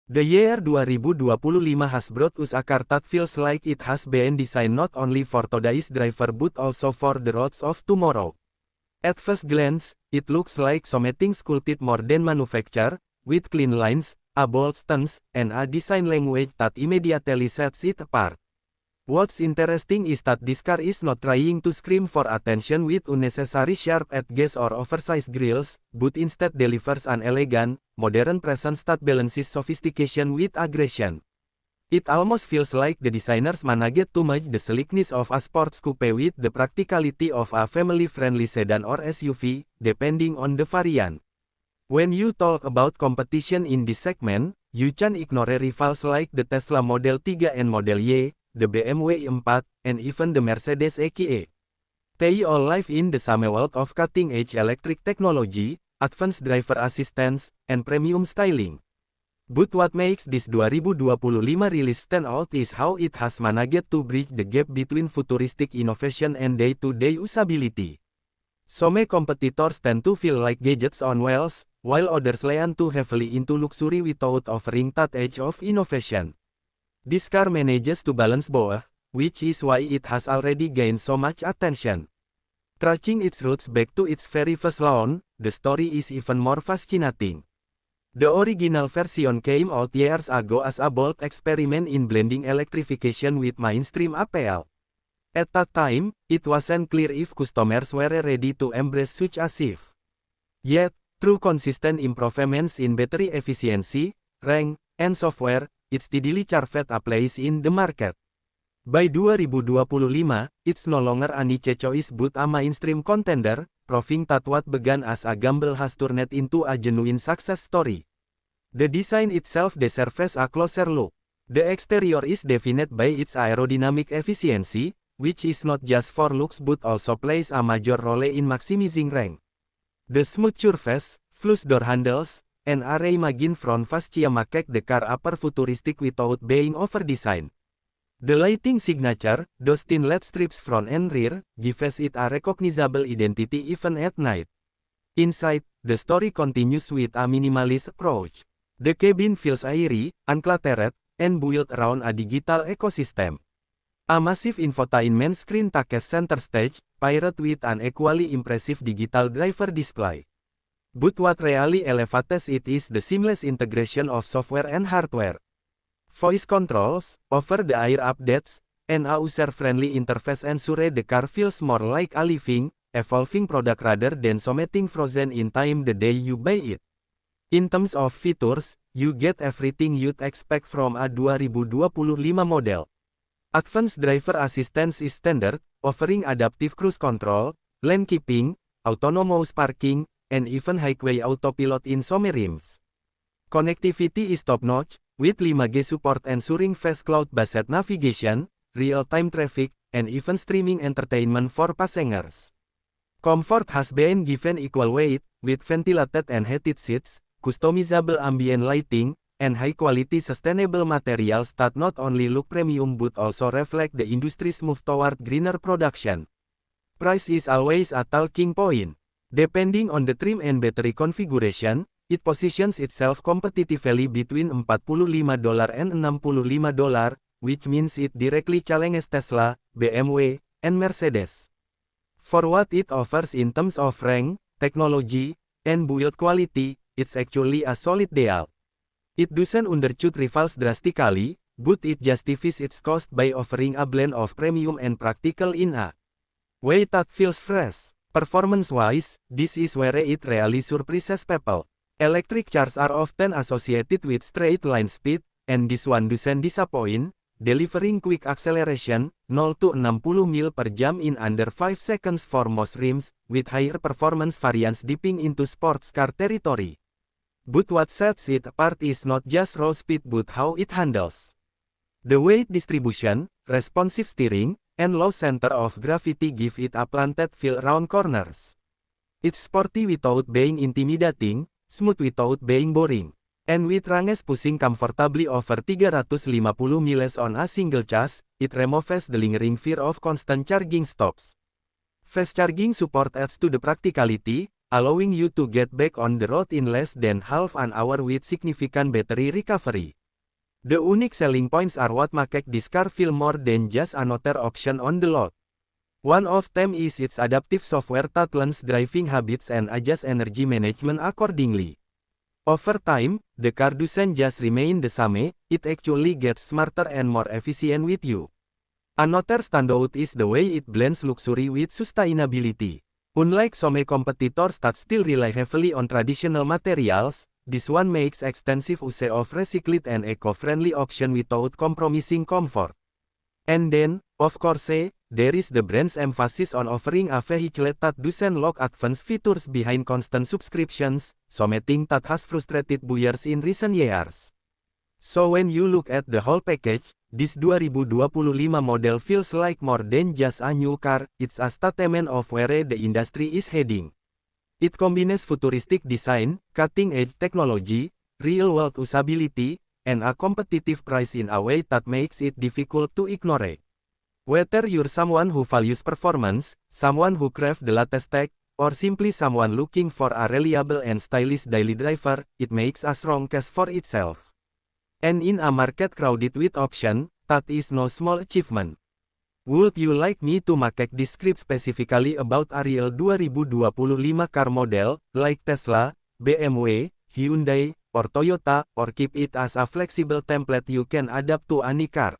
The year 2025 has brought us a car that feels like it has been designed not only for today's driver but also for the roads of tomorrow. At first glance, it looks like something sculpted more than manufacture, with clean lines, a bold stance, and a design language that immediately sets it apart. What's interesting is that this car is not trying to scream for attention with unnecessary sharp edges or oversized grills, but instead delivers an elegant, modern presence that balances sophistication with aggression. It almost feels like the designers managed to match the sleekness of a sports coupe with the practicality of a family-friendly sedan or SUV, depending on the variant. When you talk about competition in this segment, you can't ignore rivals like the Tesla Model 3 and Model Y, the BMW i4, and even the Mercedes EQE. They all live in the same world of cutting-edge electric technology, advanced driver assistance, and premium styling. But what makes this 2025 release stand out is how it has managed to bridge the gap between futuristic innovation and day-to-day usability. Some competitors tend to feel like gadgets on wheels, while others lean too heavily into luxury without offering that edge of innovation. This car manages to balance both, which is why it has already gained so much attention. Tracing its roots back to its very first launch, the story is even more fascinating. The original version came out years ago as a bold experiment in blending electrification with mainstream appeal. At that time, it wasn't clear if customers were ready to embrace such a shift. Yet, through consistent improvements in battery efficiency, range, and software, it steadily carved a place in the market. By 2025, it's no longer a niche choice but a mainstream contender, proving that what began as a gamble has turned into a genuine success story. The design itself deserves a closer look. The exterior is defined by its aerodynamic efficiency, which is not just for looks but also plays a major role in maximizing range. The smooth surface, flush door handles, and a reimagined front fascia make the car appear futuristic without being over-designed. The lighting signature, those thin LED strips front and rear, gives it a recognizable identity even at night. Inside, the story continues with a minimalist approach. The cabin feels airy, uncluttered, and built around a digital ecosystem. A massive infotainment screen takes center stage, paired with an equally impressive digital driver display. But what really elevates it is the seamless integration of software and hardware. Voice controls, over-the-air updates, and a user-friendly interface ensure the car feels more like a living, evolving product rather than something frozen in time the day you buy it. In terms of features, you get everything you'd expect from a 2025 model. Advanced driver assistance is standard, offering adaptive cruise control, lane keeping, autonomous parking, and even highway autopilot in some rims. Connectivity is top-notch, with 5G support ensuring fast cloud-based navigation, real-time traffic, and even streaming entertainment for passengers. Comfort has been given equal weight, with ventilated and heated seats, customizable ambient lighting, and high-quality sustainable materials that not only look premium but also reflect the industry's move toward greener production. Price is always a talking point. Depending on the trim and battery configuration, it positions itself competitively between $45 and $65, which means it directly challenges Tesla, BMW, and Mercedes. For what it offers in terms of range, technology, and build quality, it's actually a solid deal. It doesn't undercut rivals drastically, but it justifies its cost by offering a blend of premium and practical in a way that feels fresh. Performance-wise, this is where it really surprises people. Electric cars are often associated with straight-line speed, and this one doesn't disappoint, delivering quick acceleration, 0 to 60 mil per jam in under 5 seconds for most rims, with higher performance variants dipping into sports car territory. But what sets it apart is not just raw speed but how it handles. The weight distribution, responsive steering, and low center of gravity give it a planted feel around corners. It's sporty without being intimidating, smooth without being boring, and with ranges pushing comfortably over 350 miles on a single charge, it removes the lingering fear of constant charging stops. Fast charging support adds to the practicality, allowing you to get back on the road in less than half an hour with significant battery recovery. The unique selling points are what make this car feel more than just another option on the lot. One of them is its adaptive software that learns driving habits and adjusts energy management accordingly. Over time, the car doesn't just remain the same, it actually gets smarter and more efficient with you. Another standout is the way it blends luxury with sustainability. Unlike some competitors that still rely heavily on traditional materials, this one makes extensive use of recycled and eco-friendly options without compromising comfort. And then, of course, there is the brand's emphasis on offering a vehicle that doesn't lack advanced features behind constant subscriptions, something that has frustrated buyers in recent years. So when you look at the whole package, this 2025 model feels like more than just a new car, it's a statement of where the industry is heading. It combines futuristic design, cutting-edge technology, real-world usability, and a competitive price in a way that makes it difficult to ignore. Whether you're someone who values performance, someone who craves the latest tech, or simply someone looking for a reliable and stylish daily driver, it makes a strong case for itself. And in a market crowded with options, that is no small achievement. Would you like me to make this script specifically about a real 2025 car model, like Tesla, BMW, Hyundai, or Toyota, or keep it as a flexible template you can adapt to any car?